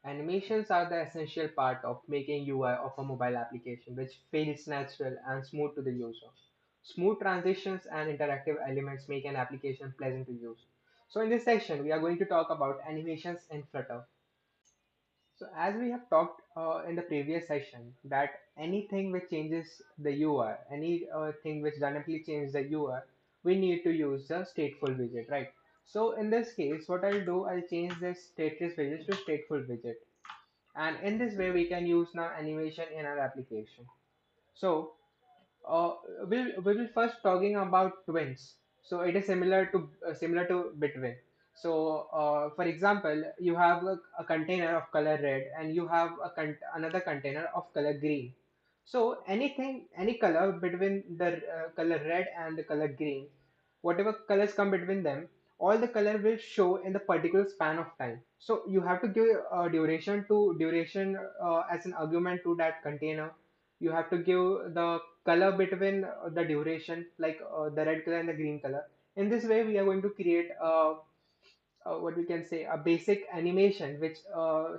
Animations are the essential part of making UI of a mobile application, which feels natural and smooth to the user. Smooth transitions and interactive elements make an application pleasant to use. So in this section, we are going to talk about animations in Flutter. So as we have talked in the previous session, that anything which changes the UI, any thing which dynamically changes the UI, we need to use the stateful widget, right? So in this case, what I'll do, I'll change this stateless widget to stateful widget, and in this way, we can use now animation in our application. So uh, we will first talking about twins. So it is similar to Bitwin. So for example, you have a container of color red and you have another container of color green. So any color between the color red and the color green, whatever colors come between them, all the color will show in the particular span of time. So you have to give duration as an argument to that container. You have to give the color between the duration, like the red color and the green color. In this way, we are going to create what we can say a basic animation which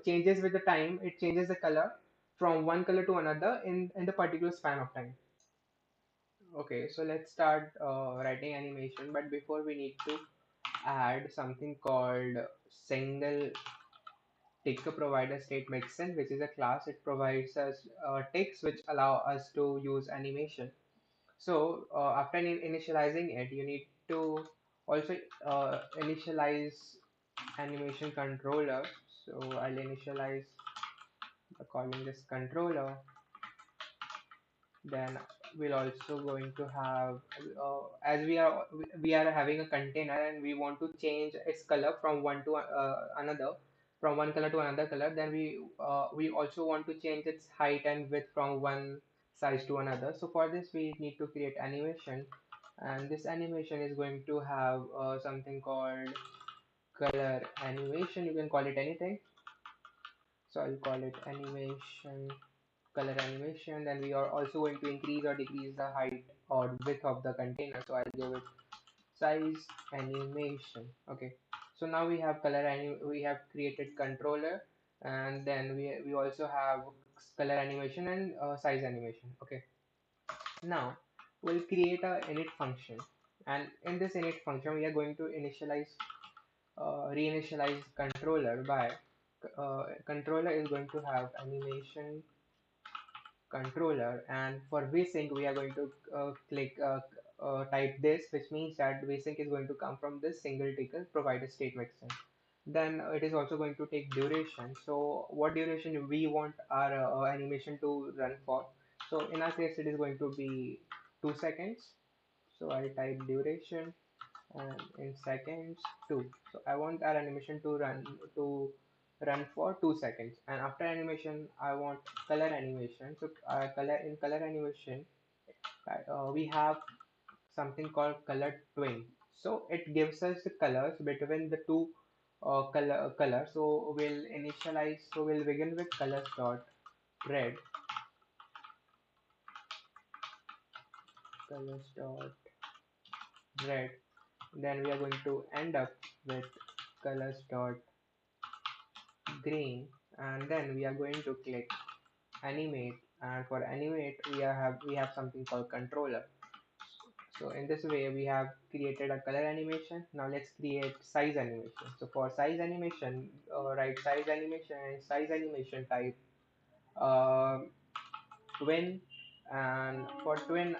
changes with the time. It changes the color from one color to another in the particular span of time. Okay, so let's start writing animation, but before we need to add something called single ticker provider state mixin, which is a class. It provides us ticks which allow us to use animation. So after initializing it, you need to also initialize animation controller. So I'll initialize calling this controller. Then we'll also going to have as we are having a container and we want to change its color from one to another, from one color to another color. Then we also want to change its height and width from one size to another. So for this we need to create animation, and this animation is going to have something called color animation. You can call it anything, so I'll call it animation, color animation. Then we are also going to increase or decrease the height or width of the container. So I'll give it size animation. Okay. So now we have we have created controller, and then we also have color animation and size animation. Okay. Now we'll create a init function, and in this init function we are going to reinitialize controller by controller is going to have animation controller, and for vsync we are going to type this, which means that vsync is going to come from this single ticker provided state mixin. Then it is also going to take duration. So what duration we want our animation to run for. So in our case it is going to be 2 seconds. So I type duration and in seconds 2. So I want our animation to run for 2 seconds, and after animation I want color animation. So color animation we have something called color twin. So it gives us the colors between the two color. So we'll begin with colors dot red, colors dot red. Then we are going to end up with colors dot green, and then we are going to click animate, and for animate we have something called controller. So in this way we have created a color animation. Now let's create size animation. So for size animation, write size animation, and size animation type uh, twin, and for twin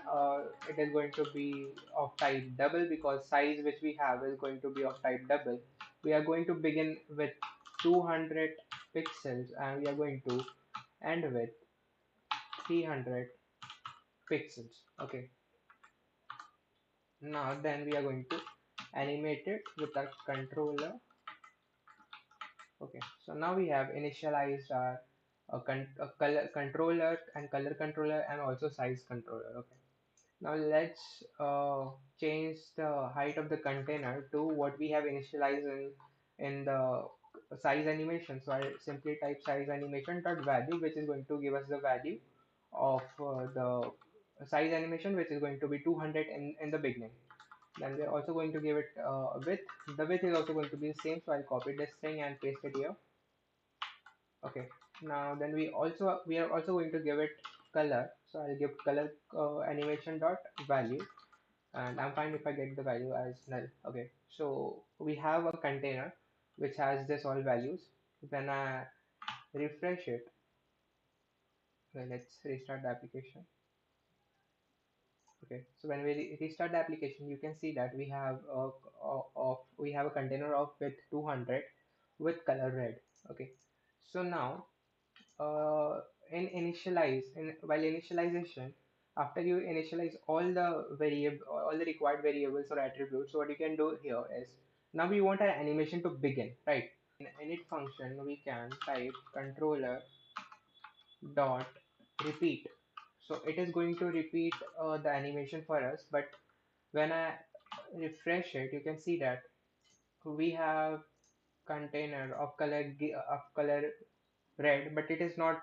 it is going to be of type double, because size which we have is going to be of type double. We are going to begin with 200 pixels and we are going to end with 300 pixels. Okay, now then we are going to animate it with our controller. Okay, so now we have initialized our color controller and color controller and also size controller. Okay, now let's change the height of the container to what we have initialized in the size animation. So I simply type size animation dot value, which is going to give us the value of the size animation, which is going to be 200 in the beginning. Then we're also going to give it width. The width is also going to be the same, so I'll copy this thing and paste it here. Okay, now then we are also going to give it color. So I'll give color animation dot value, and I'm fine if I get the value as null. Okay, so we have a container which has this all values. When I refresh it, well, let's restart the application. Okay, so when we restart the application, you can see that we have we have a container of with 200 with color red. Okay, so now in while initialization, after you initialize all the required variables or attributes, so what you can do here is now we want our animation to begin, right? In init function we can type controller dot repeat. So it is going to repeat the animation for us, but when I refresh it, you can see that we have container of color red, but it is not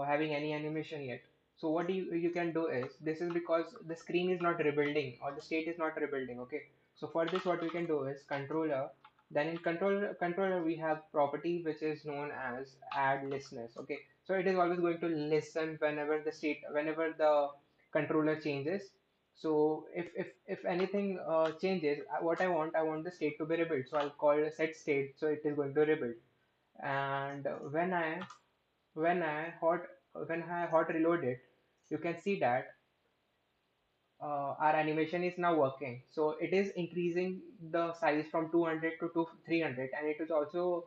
having any animation yet. So what you can do is, this is because the screen is not rebuilding or the state is not rebuilding. Okay, so for this what we can do is controller, then in controller we have property which is known as add listeners. Okay, so it is always going to listen whenever the controller changes. So if anything changes, what I want the state to be rebuilt, so I'll call set state, so it is going to rebuild. And when I hot when I hot reload it, you can see that our animation is now working. So it is increasing the size from 200 to 300, and it is also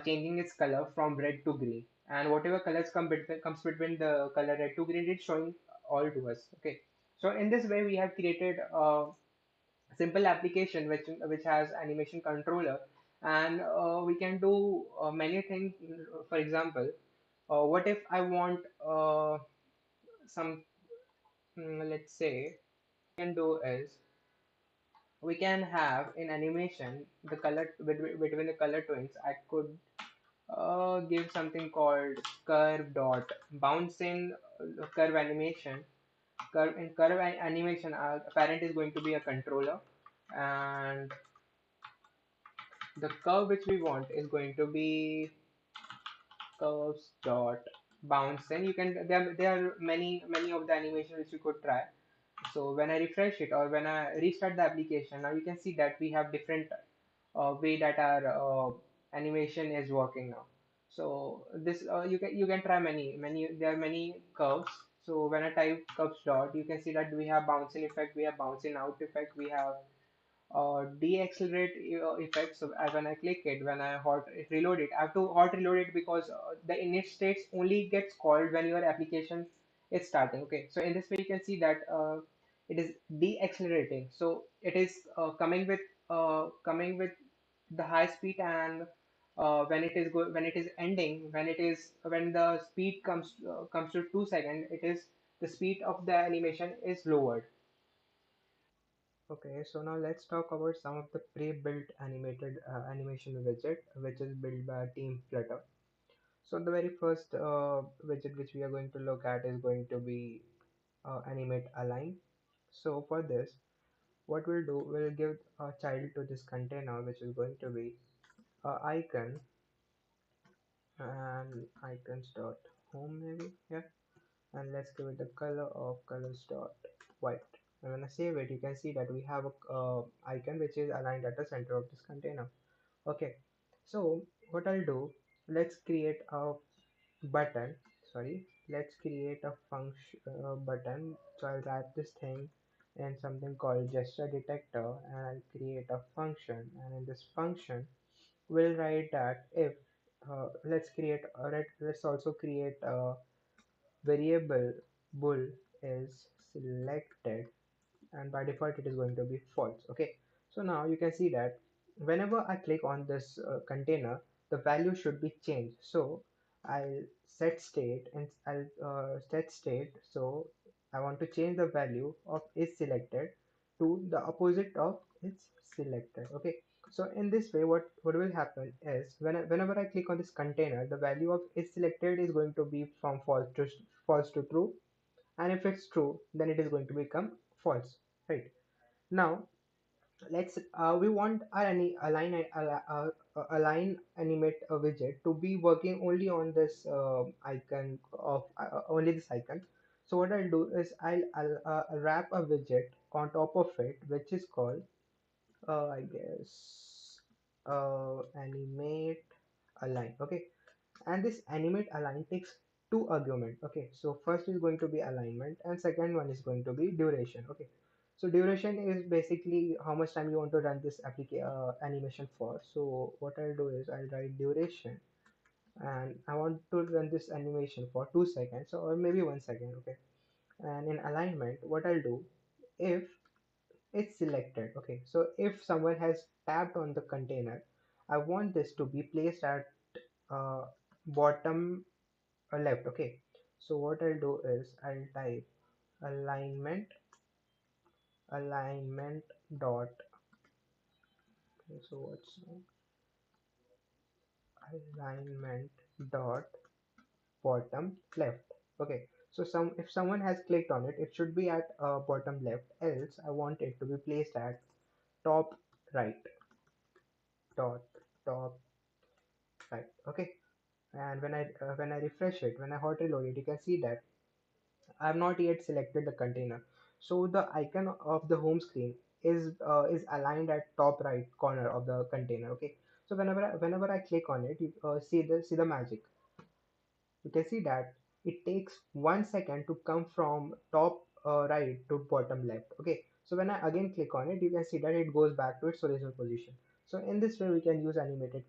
changing its color from red to green. And whatever colors comes between the color red to green, it's showing all to us. Okay. So in this way, we have created a simple application which has animation controller, and we can do many things. For example, what if I want some, let's say, can do is we can have in animation the color between the color twins. I could give something called curve dot bounce in curve animation. Animation, parent is going to be a controller, and the curve which we want is going to be curves dot bounce in. You can there are many of the animation which you could try. So when I refresh it or when I restart the application, now you can see that we have different way that our animation is working now. So this you can try many, there are many curves. So when I type curves dot, you can see that we have bouncing effect, we have bouncing out effect, we have deaccelerate effect. So when I click it, when I hot reload it, I have to hot reload it because the init states only gets called when your application is starting. Okay, so in this way you can see that it is deaccelerating. So it is coming with the high speed, and when it is ending, when the speed comes to 2 seconds, it is the speed of the animation is lowered. Okay, so now let's talk about some of the pre-built animated animation widget, which is built by Team Flutter. So the very first widget which we are going to look at is going to be animate align. So for this, what we'll do, we'll give a child to this container, which is going to be icon, and icons dot home maybe, yeah, and let's give it the color of colors dot white. And when I save it, you can see that we have a icon which is aligned at the center of this container. Okay, so what I'll do, let's create a button. Sorry, let's create a function button. So I'll wrap this thing in something called gesture detector, and I'll create a function. And in this function, we'll write that if let's also create a variable bool is selected, and by default it is going to be false. Okay, so now you can see that whenever I click on this container, the value should be changed. So I'll set state, and I'll set state, so I want to change the value of is selected to the opposite of is selected. Okay, so in this way, what will happen is whenever I click on this container, the value of is selected is going to be from false to true, and if it's true, then it is going to become false, right? Now let's we want our any align align animate a widget to be working only on this icon of only this icon. So what I'll do is I'll wrap a widget on top of it, which is called I guess animate align. Okay, and this animate align takes two argument. Okay, so first is going to be alignment and second one is going to be duration. Okay, so duration is basically how much time you want to run this animation for. So what I'll do is I'll write duration, and I want to run this animation for 2 seconds or maybe 1 second. Okay, and in alignment what I'll do, if it's selected, okay, so if someone has tapped on the container, I want this to be placed at uh, bottom left. Okay, so what I'll do is I'll type alignment alignment dot, okay, so what's alignment dot bottom left. Okay, so if someone has clicked on it, it should be at bottom left, else I want it to be placed at top right. Dot top right. Okay, and when I refresh it, when I hot reload it, you can see that I have not yet selected the container. So the icon of the home screen is aligned at top right corner of the container. Okay. So whenever I click on it, you see the magic. You can see that it takes 1 second to come from top right to bottom left. Okay. So when I again click on it, you can see that it goes back to its original position. So in this way, we can use animated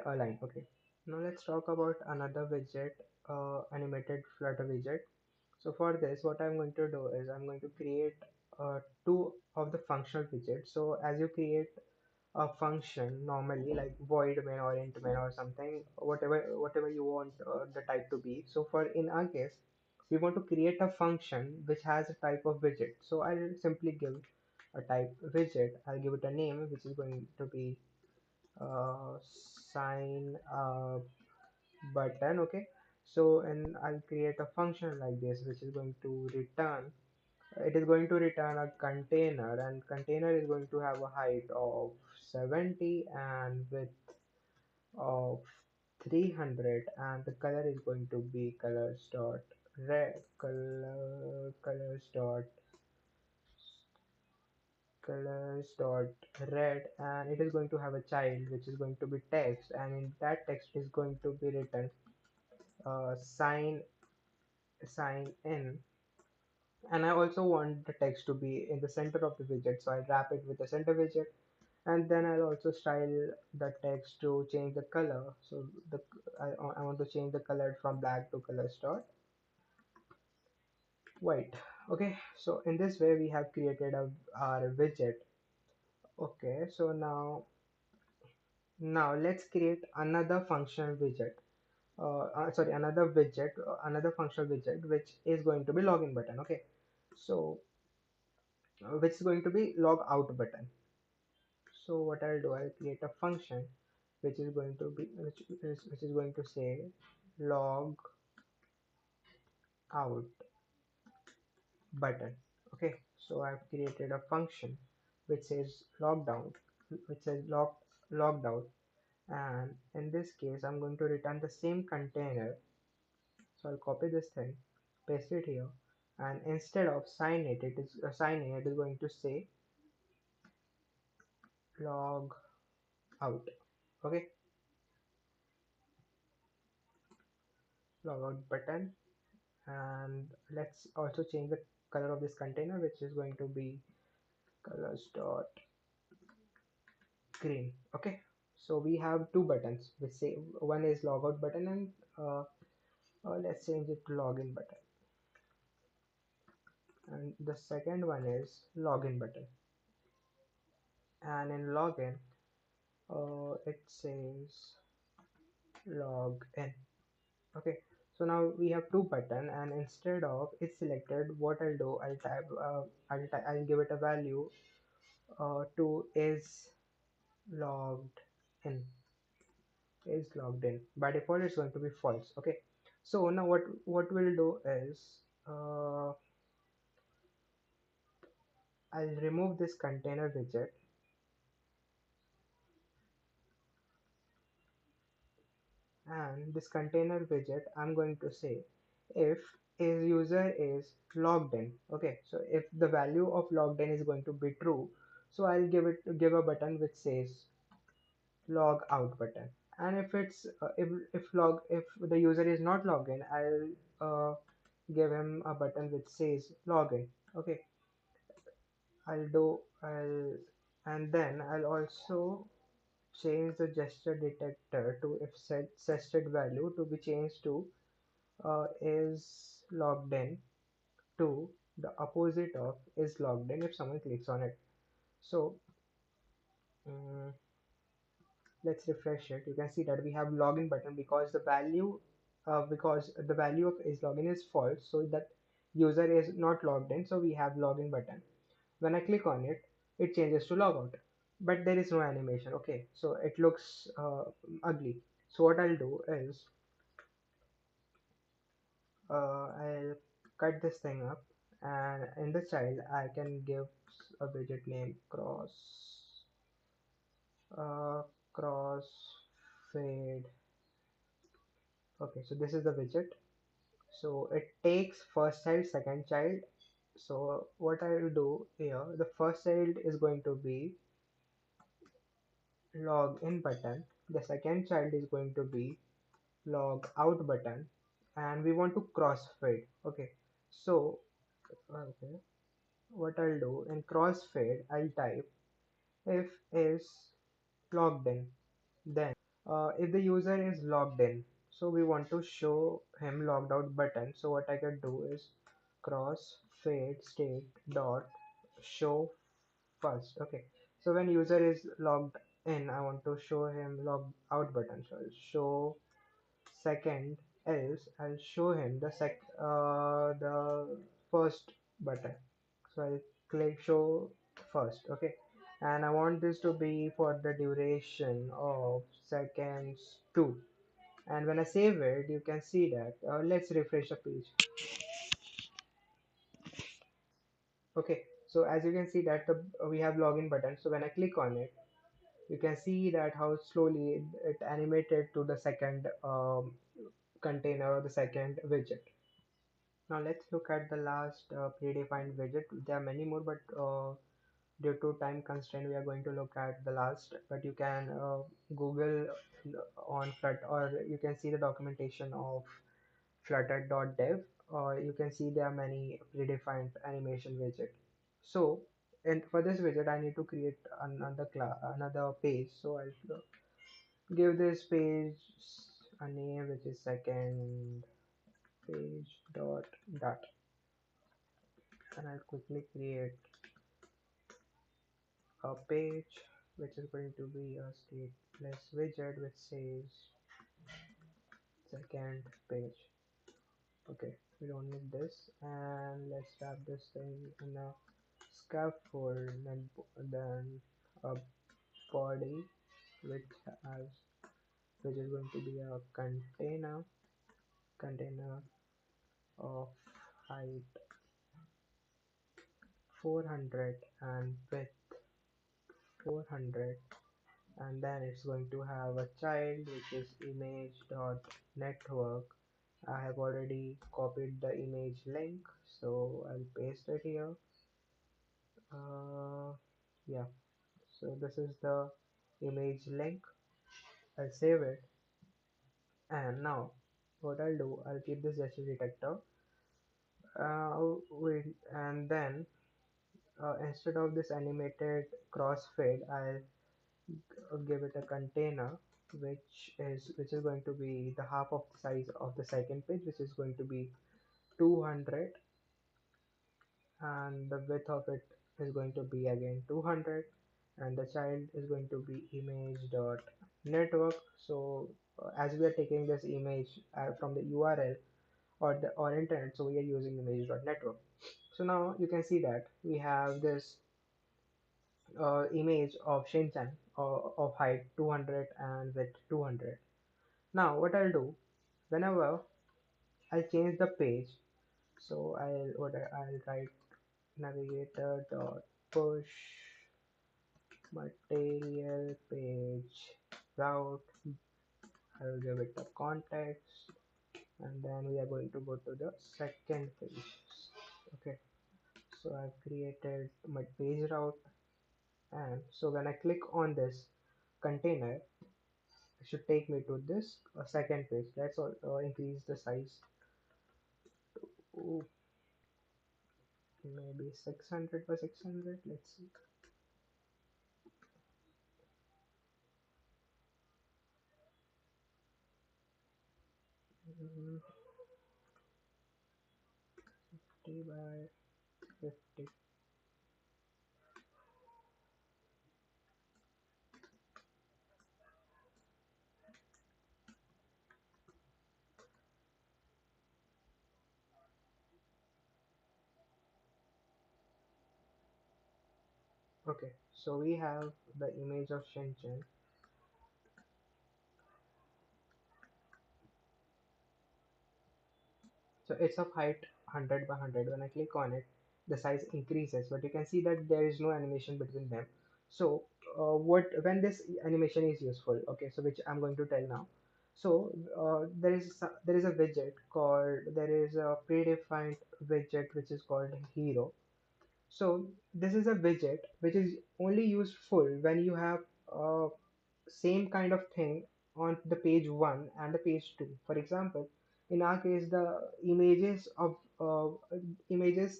align. Okay. Now let's talk about another widget, animated flutter widget. So for this, what I'm going to do is I'm going to create two of the functional widgets. So as you create a function normally like void main or int main or something, whatever you want the type to be. So for in our case, we want to create a function which has a type of widget. So I'll simply give a type widget. I'll give it a name which is going to be uh, sign button. Okay, so and I'll create a function like this which is going to return, it is going to return a container, and container is going to have a height of 70 and width of 300, and the color is going to be colors dot red, and it is going to have a child which is going to be text, and in that text is going to be written sign in. And I also want the text to be in the center of the widget, so I wrap it with the center widget, and then I'll also style the text to change the color. So I want to change the color from black to colors dot white. Okay, so in this way we have created our widget. Okay, so now let's create another functional widget, sorry, another functional widget which is going to be login button. Okay, so which is going to be log out button. So what I'll do, I'll create a function which is going to say log out button. Okay, so I've created a function which says lockdown, which says logged out, and in this case I'm going to return the same container. So I'll copy this thing, paste it here, and instead of sign in, it is going to say log out. Okay, log out button, and let's also change the color of this container, which is going to be colors dot green. Okay, so we have two buttons which say one is logout button, and let's change it to login button, and the second one is login button, and in login it says log in. Okay, so now we have two button, and instead of it's selected, what I'll do, I'll give it a value to logged in is logged in. By default it's going to be false. Okay, so now what we'll do is uh, I'll remove this container widget, and this container widget, I'm going to say if his user is logged in. Okay, so if the value of logged in is going to be true, so I'll give a button which says log out button. And if it's if the user is not logged in, I'll give him a button which says login. Okay, I'll and then I'll also change the gesture detector to if set value to be changed to is logged in to the opposite of is logged in if someone clicks on it. So um, let's refresh it. You can see that we have login button because the value of is login is false, so that user is not logged in, so we have login button. When I click on it, it changes to logout, but there is no animation. Okay, so it looks ugly. So what I'll do is I'll cut this thing up, and in the child I can give a widget name uh, cross fade. Okay, so this is the widget. So it takes first child, second child. So what I will do here, the first child is going to be log in button, the second child is going to be log out button, and we want to crossfade. Okay, so okay, what I'll do in crossfade, I'll type if is logged in. Then if the user is logged in, so we want to show him logged out button. So what I can do is crossfade state dot show first. Okay, so when user is logged in, I want to show him logged out button. So I'll show second, else I'll show him the first button. So I'll click show first. Okay, and I want this to be for the duration of seconds 2. And when I save it, you can see that let's refresh the page. Okay, so as you can see that we have login button. So when I click on it, you can see that how slowly it animated to the second container or the second widget. Now let's look at the last predefined widget. There are many more, but due to time constraint, we are going to look at the last. But you can Google on Flutter, or you can see the documentation of flutter.dev, or you can see there are many predefined animation widget. So, and for this widget, I need to create another page. So I'll give this page a name which is second page dot, and I'll quickly create a page which is going to be a stateless widget which says second page. Okay, we don't need this, and let's wrap this thing in a scaffold, then a body which has which is going to be a container of height 400 and width 400, and then it's going to have a child which is image dot network. I have already copied the image link, so I'll paste it here. Yeah, so this is the image link. I'll save it, and now what I'll do, I'll keep this gesture detector. Wait, and then instead of this animated crossfade, I'll give it a container which is going to be the half of the size of the second page, which is going to be 200, and the width of it is going to be again 200, and the child is going to be image dot network. So as we are taking this image from the URL or internet, so we are using image dot network. So now you can see that we have this image of Shinchan of height 200 and width 200. Now what I'll do, whenever I change the page, so I'll write navigator dot push material page route I will give it the context, and then we are going to go to the second page. Okay, so I've created my page route, and so when I click on this container, it should take me to this second page. Let's increase the size to maybe 600 by 600. Let's see. Mm, 50 by 50. Okay, so we have the image of Shenzhen. So it's of height 100 by 100. When I click on it, the size increases, but you can see that there is no animation between them. So what when this animation is useful? Okay, so which I'm going to tell now. So there is a widget called there is a predefined widget which is called hero. So this is a widget which is only useful when you have same kind of thing on the page 1 and the page 2. For example, in our case the images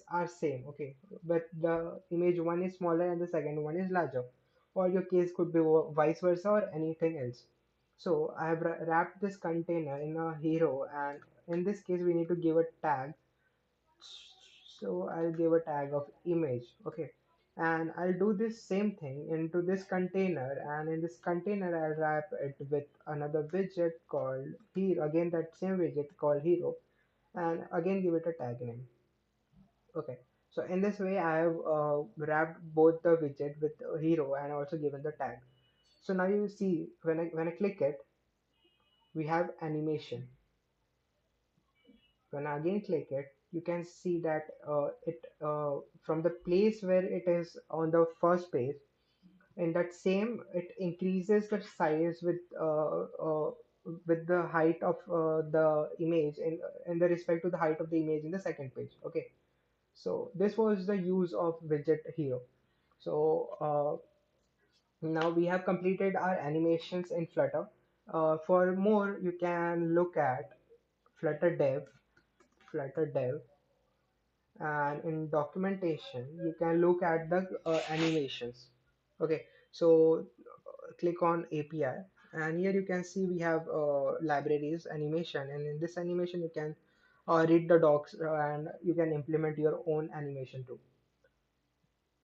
are same, okay, but the image 1 is smaller and the second one is larger, or your case could be vice versa or anything else. So I have wrapped this container in a hero, and in this case we need to give a tag. So I'll give a tag of image, okay, and I'll do this same thing into this container, and in this container I'll wrap it with another widget called hero, again that same widget called hero, and again give it a tag name. Okay, so in this way I have wrapped both the widget with hero and also given the tag. So now you see when I click it, we have animation. When I again click it, you can see that it from the place where it is on the first page, in that same it increases the size with the height of the image in the respect to the height of the image in the second page. Okay, so this was the use of widget here. So now we have completed our animations in Flutter. For more, you can look at Flutter Dev, Flutter Dev, and in documentation you can look at the animations. Okay, so click on API, and here you can see we have libraries animation, and in this animation you can read the docs, and you can implement your own animation too.